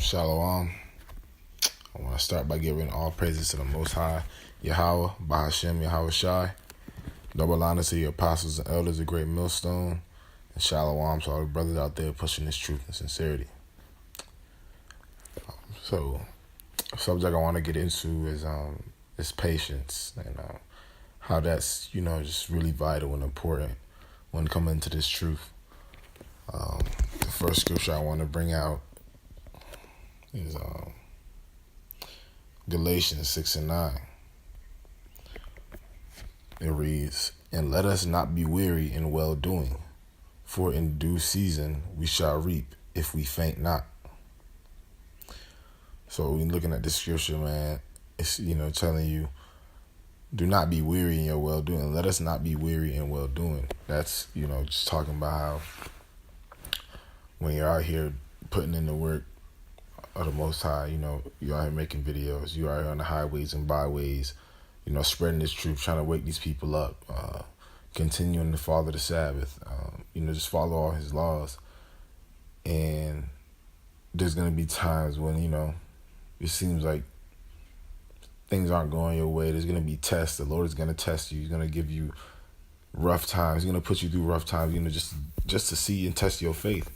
Shalom. I want to start by giving all praises to the Most High, Yahweh, Bahashem, Yahweh Shai. Double honor to the apostles and elders, a great millstone. And shalom to all the brothers out there pushing this truth and sincerity. So, the subject I want to get into is patience and how that's, just really vital and important when coming to this truth. The first scripture I want to bring out is Galatians 6:9. It reads, "And let us not be weary in well-doing, for in due season we shall reap if we faint not." So when looking at this scripture, man, it's, telling you, do not be weary in your well-doing. Let us not be weary in well-doing. That's, just talking about how when you're out here putting in the work of the Most High, you're out here making videos, you're out here on the highways and byways, spreading this truth, trying to wake these people up, continuing to follow the Sabbath, just follow all his laws. And there's going to be times when, it seems like things aren't going your way. There's going to be tests. The Lord is going to test you. He's going to give you rough times. He's going to put you through rough times, just to see and test your faith.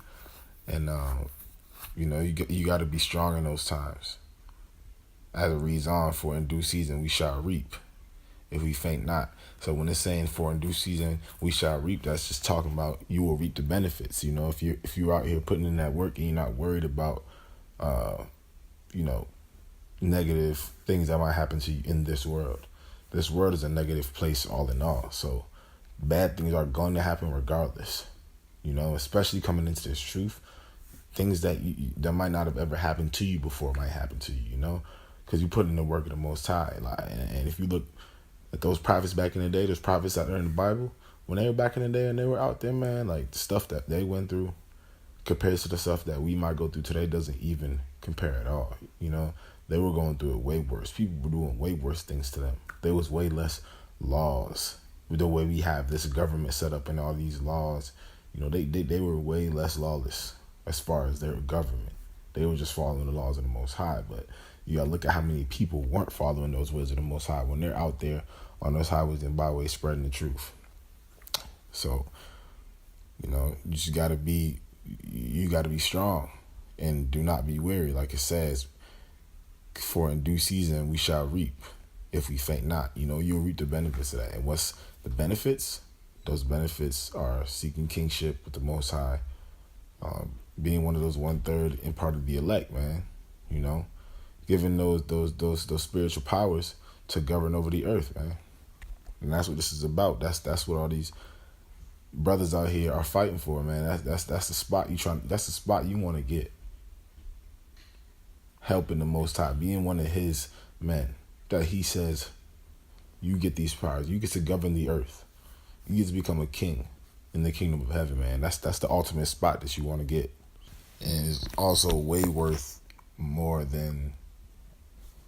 And, you got to be strong in those times. As it reads on, for in due season we shall reap if we faint not. So when it's saying for in due season we shall reap, that's just talking about you will reap the benefits. If you're out here putting in that work and you're not worried about, negative things that might happen to you in this world. This world is a negative place all in all. So bad things are going to happen regardless, especially coming into this truth. Things that that might not have ever happened to you before might happen to you, because you put in the work of the Most High. And if you look at those prophets back in the day, those prophets out there in the Bible, when they were back in the day and they were out there, man, like the stuff that they went through compared to the stuff that we might go through today doesn't even compare at all. They were going through it way worse. People were doing way worse things to them. There was way less laws. The way we have this government set up and all these laws, they were way less lawless as far as their government. They were just following the laws of the Most High. But you gotta look at how many people weren't following those ways of the Most High when they're out there on those highways and byways spreading the truth. So, you just you gotta be strong and do not be weary. Like it says, for in due season we shall reap if we faint not. You'll reap the benefits of that. And what's the benefits? Those benefits are seeking kingship with the Most High, being one of those 1/3 and part of the elect, man. Giving those spiritual powers to govern over the earth, man. And that's what this is about. That's what all these brothers out here are fighting for, man. That's the spot that's the spot you want to get. Helping the Most High, being one of his men, that he says you get these powers. You get to govern the earth. You get to become a king in the kingdom of heaven, man. That's the ultimate spot that you want to get. And it's also way worth more than,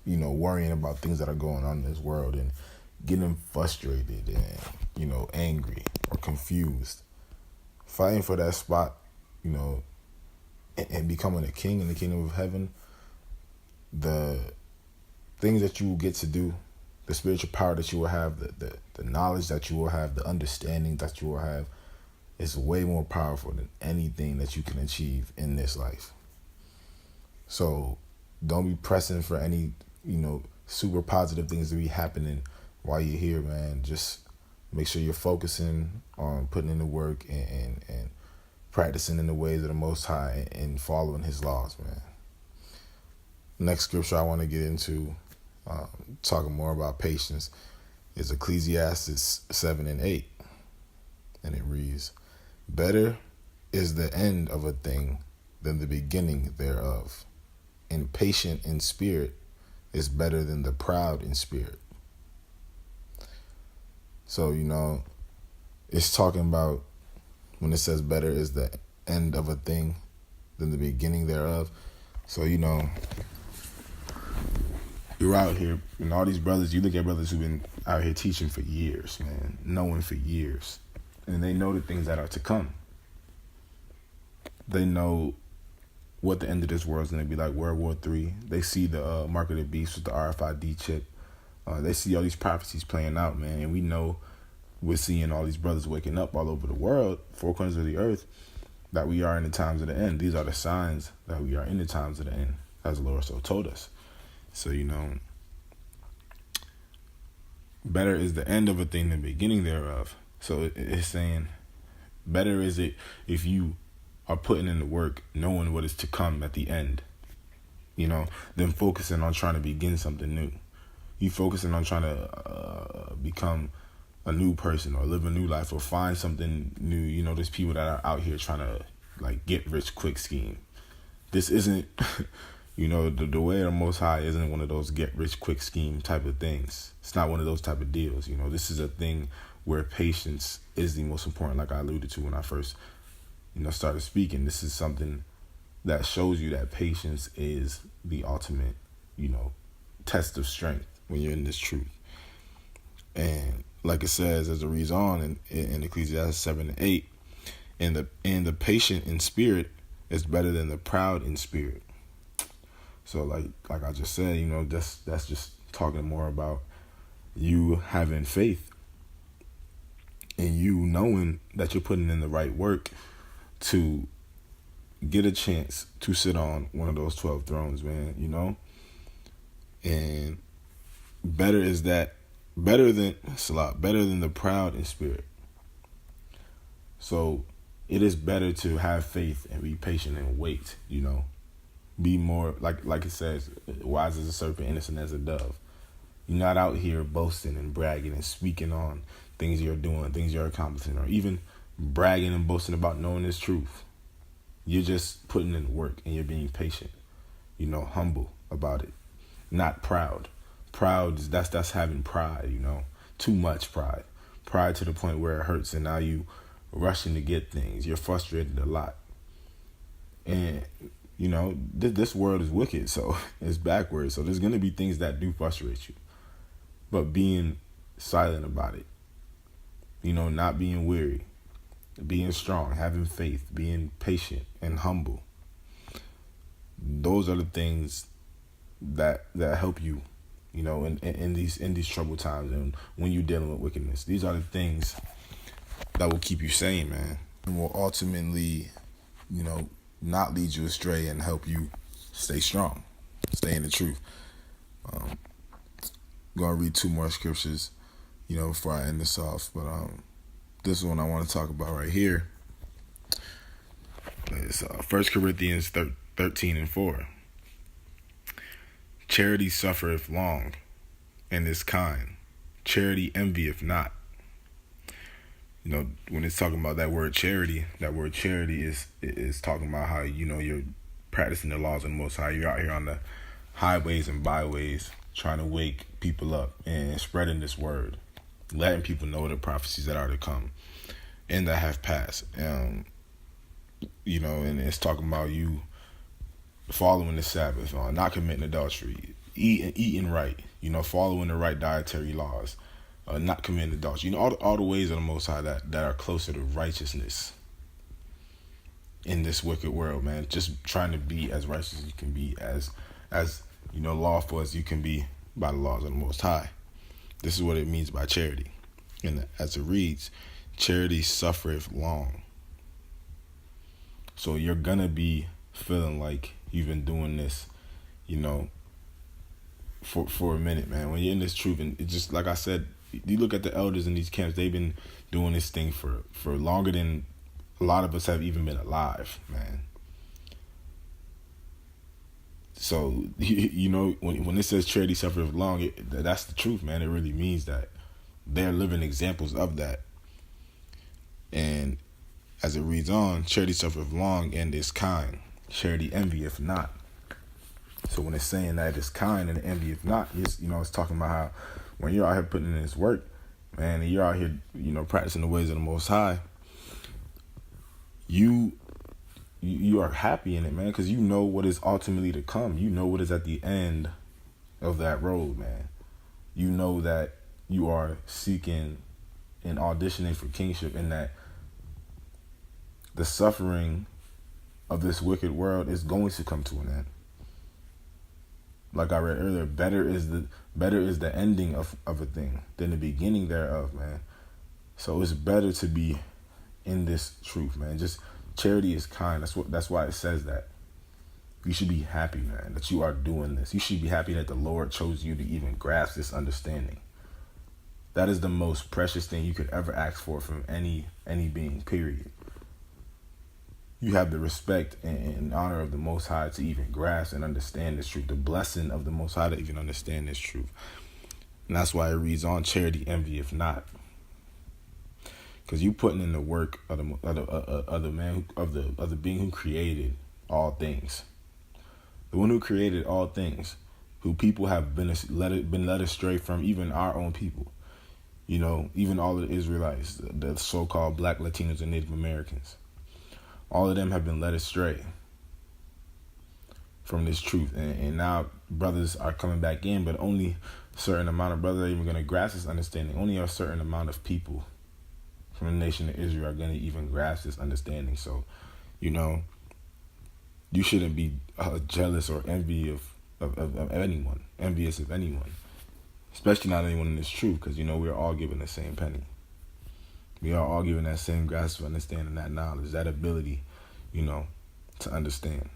worrying about things that are going on in this world and getting frustrated and, angry or confused. Fighting for that spot, and becoming a king in the kingdom of heaven, the things that you will get to do, the spiritual power that you will have, the knowledge that you will have, the understanding that you will have, is way more powerful than anything that you can achieve in this life. So don't be pressing for any, super positive things to be happening while you're here, man. Just make sure you're focusing on putting in the work and practicing in the ways of the Most High and following his laws, man. Next scripture I want to get into, talking more about patience, is Ecclesiastes 7:8. And it reads, "Better is the end of a thing than the beginning thereof, and patient in spirit is better than the proud in spirit." So, it's talking about when it says better is the end of a thing than the beginning thereof. So, you're out here, and all these brothers, you look at brothers who've been out here teaching for years, man, knowing for years, and they know the things that are to come. They know what the end of this world is going to be like, World War III. They see the mark of the beast with the RFID chip. They see all these prophecies playing out, man. And we know we're seeing all these brothers waking up all over the world, four corners of the earth, that we are in the times of the end. These are the signs that we are in the times of the end, as the Lord so told us. So, better is the end of a thing than the beginning thereof. So it's saying, better is it if you are putting in the work, knowing what is to come at the end, than focusing on trying to begin something new. You focusing on trying to become a new person or live a new life or find something new. There's people that are out here trying to get rich quick scheme. This isn't, the way of the Most High isn't one of those get rich quick scheme type of things. It's not one of those type of deals. This is a thing where patience is the most important, like I alluded to when I first, started speaking. This is something that shows you that patience is the ultimate, test of strength when you're in this truth. And like it says, as it reads on in Ecclesiastes 7:8, and the patient in spirit is better than the proud in spirit. So like I just said, that's just talking more about you having faith and you knowing that you're putting in the right work to get a chance to sit on one of those 12 thrones, man, and better than the proud in spirit. So it is better to have faith and be patient and wait, be more like it says, wise as a serpent, innocent as a dove. You're not out here boasting and bragging and speaking on things you're doing, things you're accomplishing, or even bragging and boasting about knowing this truth. You're just putting in the work and you're being patient, humble about it, not proud. Proud is that's having pride, too much pride. Pride to the point where it hurts and now you rushing to get things. You're frustrated a lot. And, this world is wicked, so it's backwards. So there's going to be things that do frustrate you. But being silent about it, not being weary, being strong, having faith, being patient and humble. Those are the things that help you, in these troubled times and when you're dealing with wickedness. These are the things that will keep you sane, man, and will ultimately, not lead you astray and help you stay strong, stay in the truth. I'm gonna read two more scriptures, before I end this off. But this one I want to talk about right here. It's 1 Corinthians 13:4. Charity suffereth long, and is kind. Charity envieth not. When it's talking about that word charity is talking about how, you're practicing the laws of the Most High. You're out here on the highways and byways trying to wake people up and spreading this word, letting people know the prophecies that are to come and that have passed. And it's talking about you following the Sabbath, not committing adultery, eating right, following the right dietary laws, not committing adultery. All the ways of the Most High that are closer to righteousness in this wicked world, man. Just trying to be as righteous as you can be, as lawful as you can be by the laws of the Most High. This is what it means by charity. And as it reads, charity suffereth long. So you're gonna be feeling like you've been doing this, for a minute, man. When you're in this truth, and it just like I said, you look at the elders in these camps, they've been doing this thing for longer than a lot of us have even been alive, man. So, when it says charity suffereth long, that's the truth, man. It really means that they're living examples of that. And as it reads on, charity suffereth long and is kind. Charity envieth not. So when it's saying that it's kind and envieth not, it's talking about how when you're out here putting in this work, man, and you're out here, practicing the ways of the Most High, you are happy in it, man, because you know what is ultimately to come. You know what is at the end of that road, man. You know that you are seeking and auditioning for kingship, and that the suffering of this wicked world is going to come to an end. Like I read earlier, better is the ending of a thing than the beginning thereof, man. So it's better to be in this truth, man. Just charity is kind. That's why it says that. You should be happy, man, that you are doing this. You should be happy that the Lord chose you to even grasp this understanding. That is the most precious thing you could ever ask for from any being, period. You have the respect and honor of the Most High to even grasp and understand this truth. The blessing of the Most High to even understand this truth. And that's why it reads on, charity envy if not. Because you putting in the work of the being who created all things. The one who created all things, who people have been led astray from, even our own people. You know, even all of the Israelites, the so-called Black, Latinos, and Native Americans. All of them have been led astray from this truth. And now brothers are coming back in, but only a certain amount of brothers are even going to grasp this understanding. Only a certain amount of people from the nation of Israel are going to even grasp this understanding. So, you know, you shouldn't be jealous or envious of anyone, especially not anyone in this truth, because, you know, we're all given the same penny. We are all given that same grasp of understanding, that knowledge, that ability, you know, to understand.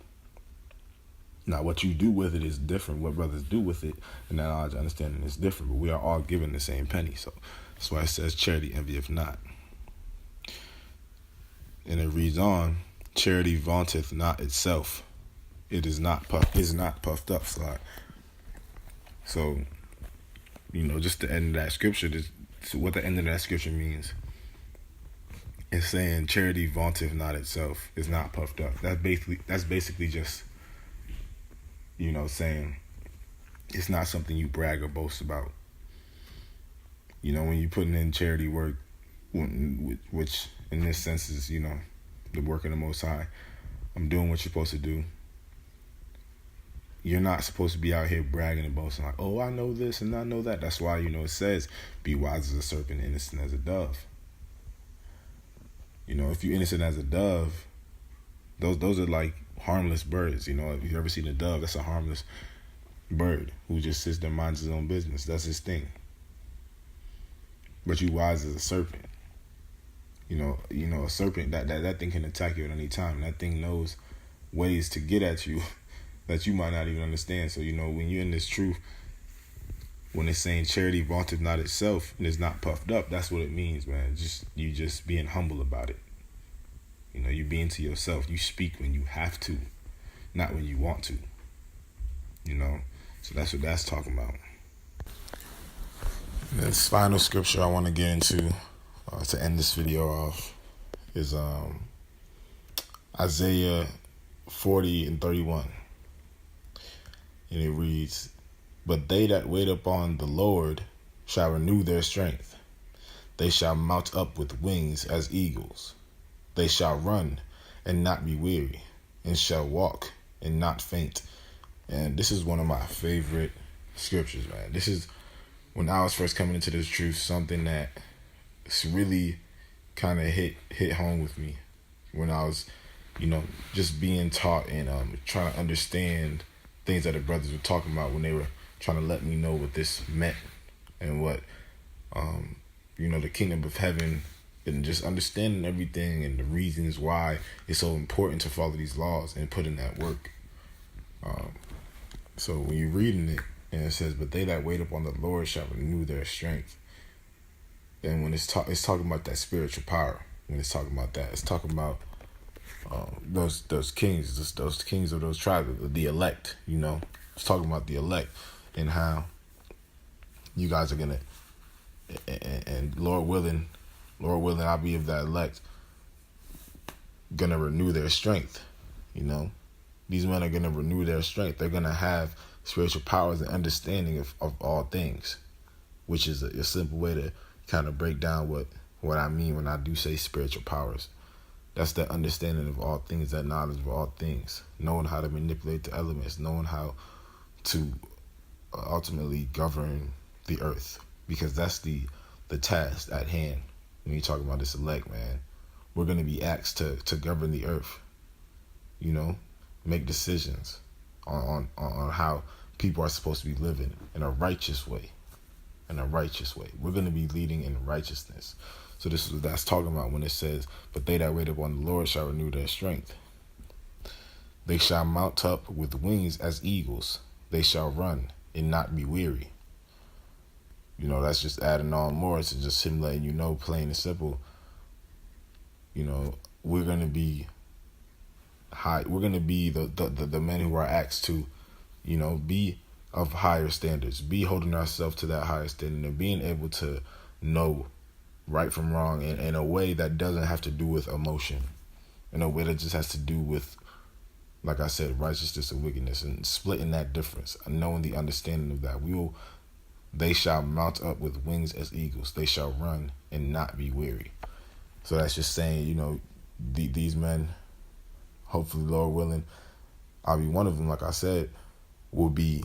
Now, what you do with it is different. What brothers do with it and that knowledge, understanding is different, but we are all given the same penny. So that's why it says charity envy if not. And it reads on, charity vaunteth not itself. It is not puffed up. So, you know, just the end of that scripture, what the end of that scripture means. It's saying charity vaunteth not itself. It's not puffed up. That's basically just, you know, saying it's not something you brag or boast about. You know, when you're putting in charity work, which in this sense is, you know, the work of the Most High. I'm doing what you're supposed to do. You're not supposed to be out here bragging and boasting like, oh, I know this and I know that. That's why, you know, it says, be wise as a serpent, innocent as a dove. You know, if you're innocent as a dove, those are like harmless birds. You know, if you've ever seen a dove, that's a harmless bird who just sits there and minds his own business. That's his thing. But you wise as a serpent. You know, a serpent, that thing can attack you at any time. That thing knows ways to get at you that you might not even understand. So, you know, when you're in this truth, when it's saying charity vaunteth not itself and is not puffed up, that's what it means, man. You just being humble about it. You know, you being to yourself. You speak when you have to, not when you want to. You know, so that's what that's talking about. This final scripture I want to get into to end this video off is Isaiah 40:31. And it reads, but they that wait upon the Lord shall renew their strength. They shall mount up with wings as eagles. They shall run and not be weary, and shall walk and not faint. And this is one of my favorite scriptures, man. This is, when I was first coming into this truth, something that really kind of hit home with me when I was, you know, just being taught and trying to understand things that the brothers were talking about when they were trying to let me know what this meant and what, you know, the kingdom of heaven, and just understanding everything and the reasons why it's so important to follow these laws and put in that work. So when you're reading it and it says, but they that wait upon the Lord shall renew their strength. And when it's talking about that spiritual power, when it's talking about that, it's talking about those kings, those kings of those tribes, the elect, you know. It's talking about the elect and how you guys are gonna, and Lord willing, I'll be of that elect, gonna renew their strength. You know, these men are gonna renew their strength. They're gonna have spiritual powers and understanding of all things, which is a simple way to kind of break down what I mean when I do say spiritual powers. That's the understanding of all things, that knowledge of all things, knowing how to manipulate the elements, knowing how to ultimately govern the earth, because that's the task at hand. When you talk about this elect, man, we're going to be asked to govern the earth. make decisions on how people are supposed to be living in a righteous way. In a righteous way. We're going to be leading in righteousness. So this is what that's talking about when it says, but they that wait upon the Lord shall renew their strength. They shall mount up with wings as eagles. They shall run and not be weary. That's just adding on more to just him letting you know, plain and simple, we're going to be high. We're going to be the men who are asked to, be of higher standards, be holding ourselves to that higher standard and being able to know right from wrong in a way that doesn't have to do with emotion, in a way that just has to do with, like I said, righteousness and wickedness, and splitting that difference and knowing the understanding of that. They shall mount up with wings as eagles. They shall run and not be weary. So that's just saying, these men, hopefully, Lord willing, I'll be one of them, like I said, will be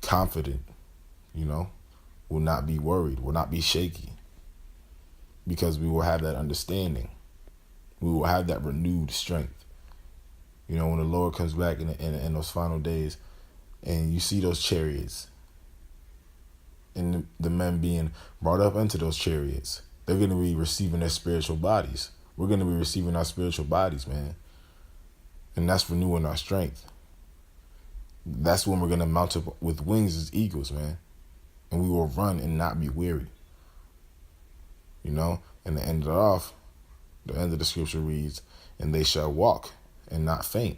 confident, will not be worried, will not be shaky, because we will have that understanding. We will have that renewed strength. When the Lord comes back in those final days and you see those chariots and the men being brought up into those chariots, they're going to be receiving their spiritual bodies. We're going to be receiving our spiritual bodies, man. And that's renewing our strength. That's when we're going to mount up with wings as eagles, man. And we will run and not be weary. And the end of the scripture reads, and they shall walk and not faint.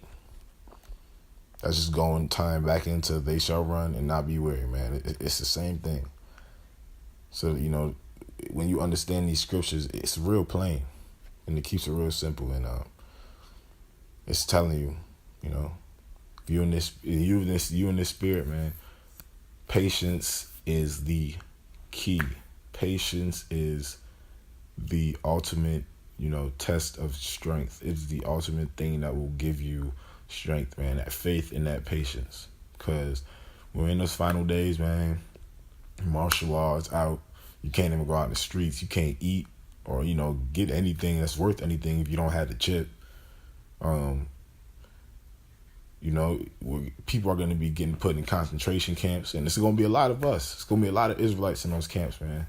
That's just tying back into they shall run and not be weary, man. It's the same thing. So, when you understand these scriptures, it's real plain. And it keeps it real simple. And it's telling you, if you in this spirit, man, patience is the key. Patience is the ultimate, test of strength. It's the ultimate thing that will give you strength, man, that faith and that patience. Because we're in those final days, man. Martial law is out. You can't even go out in the streets. You can't eat or, get anything that's worth anything if you don't have the chip. People are going to be getting put in concentration camps, and it's going to be a lot of us. It's going to be a lot of Israelites in those camps, man.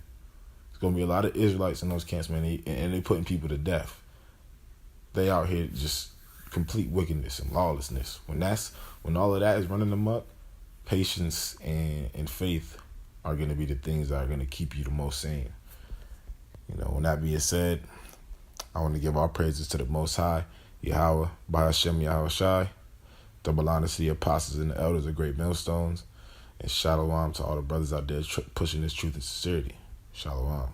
It's going to be a lot of Israelites in those camps, man, and they're putting people to death. They out here just complete wickedness and lawlessness. When all of that is running them up, patience and faith are going to be the things that are going to keep you the most sane. When that being said, I want to give our praises to the Most High, Yahweh, Bahashem Yahweh Shai. Double honor to the apostles and the elders of Great Millstones. And shalom to all the brothers out there pushing this truth and sincerity. Shalom.